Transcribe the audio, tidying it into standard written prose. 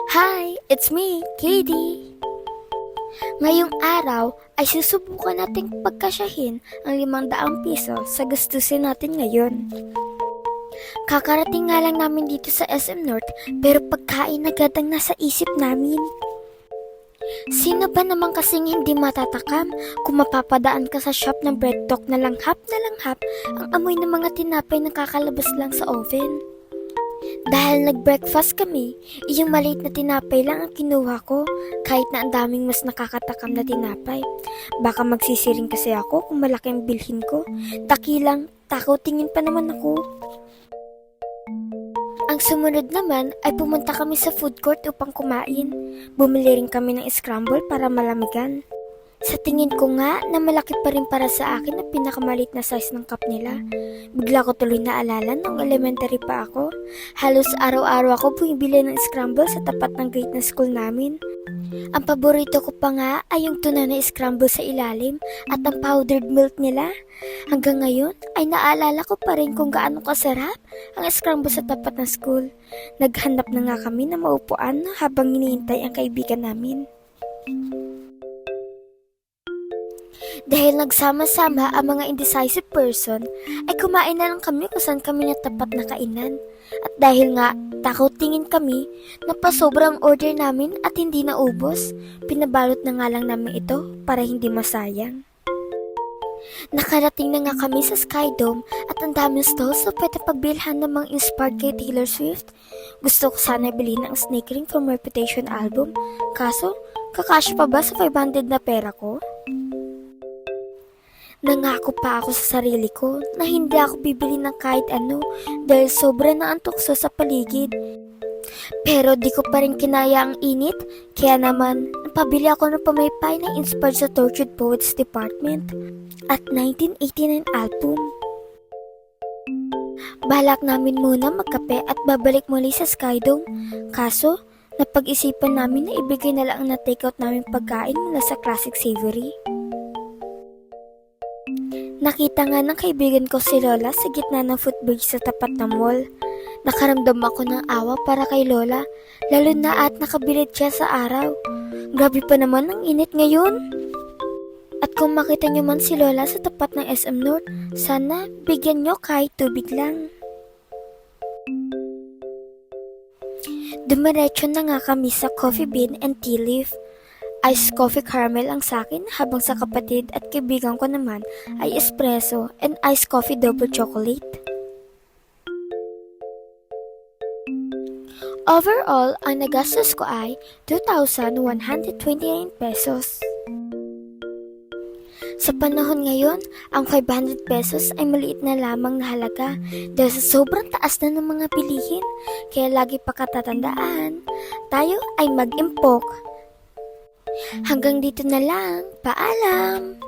Hi, it's me, Katie. Ngayong araw ay susubukan nating pagkasyahin ang 500 piso sa gastusin natin ngayon. Kakarating nga lang namin dito sa SM North pero pagkain agad ang nasa isip namin. Sino ba naman kasing hindi matatakam kung mapapadaan ka sa shop ng bread talk na langhap ang amoy ng mga tinapay na kakalabas lang sa oven? Dahil nag-breakfast kami, yung maliit na tinapay lang ang kinuha ko kahit na ang daming mas nakakatakam na tinapay. Baka magsisiring kasi ako kung malaki ang bilhin ko. Dakilang, takaw tingin pa naman ako. Ang sumunod naman ay pumunta kami sa food court upang kumain. Bumili rin kami ng scramble para malamigan. Sa tingin ko nga na malaki pa rin para sa akin ang pinakamalit na size ng cup nila. Bigla ko tuloy naalala nung elementary pa ako. Halos araw-araw ako bumibili ng scramble sa tapat ng gate ng school namin. Ang paborito ko pa nga ay yung tuna na scramble sa ilalim at ang powdered milk nila. Hanggang ngayon ay naalala ko pa rin kung gaano kasarap ang scramble sa tapat ng school. Naghanap na nga kami ng maupuan habang hinihintay ang kaibigan namin. Dahil nagsama-sama ang mga indecisive person, ay kumain na lang kami kung saan kami natapat na kainan. At dahil nga takaw tingin kami, napasobrang order namin at hindi naubos, pinabalot na nga lang namin ito para hindi masayang. Nakarating na nga kami sa Skydome at ang daming stalls na pwede pagbilhan ng mga inspired kay Taylor Swift. Gusto ko sana bilhin ang snake ring from Reputation album, kaso kakasya pa ba sa 500 na pera ko? Nangako pa ako sa sarili ko na hindi ako bibili ng kahit ano dahil sobra na ang tukso sa paligid. Pero di ko pa rin kinaya ang init, kaya naman napabili ako ng pamaypay na inspired sa Tortured Poets Department at 1989 album. Balak namin muna magkape at babalik muli sa Skydome, kaso napag-isipan namin na ibigay na lang ang na-takeout namin pagkain mula sa Classic Savory. Nakita nga ng kaibigan ko si Lola sa gitna ng footbridge sa tapat ng mall. Nakaramdam ako ng awa para kay Lola, lalo na at nakabilid siya sa araw. Grabe pa naman ang init ngayon. At kung makita niyo man si Lola sa tapat ng SM North, sana bigyan niyo kahit tubig lang. Dumiretso na nga kami sa Coffee Bean and Tea Leaf. Iced coffee caramel ang sakin habang sa kapatid at kaibigan ko naman ay espresso and iced coffee double chocolate. Overall, ang nagastos ko ay 2,129 pesos. Sa panahon ngayon, ang 500 pesos ay maliit na lamang na halaga dahil sa sobrang taas na ng mga bilihin. Kaya lagi pa katatandaan, tayo ay mag-impok. Hanggang dito na lang. Paalam!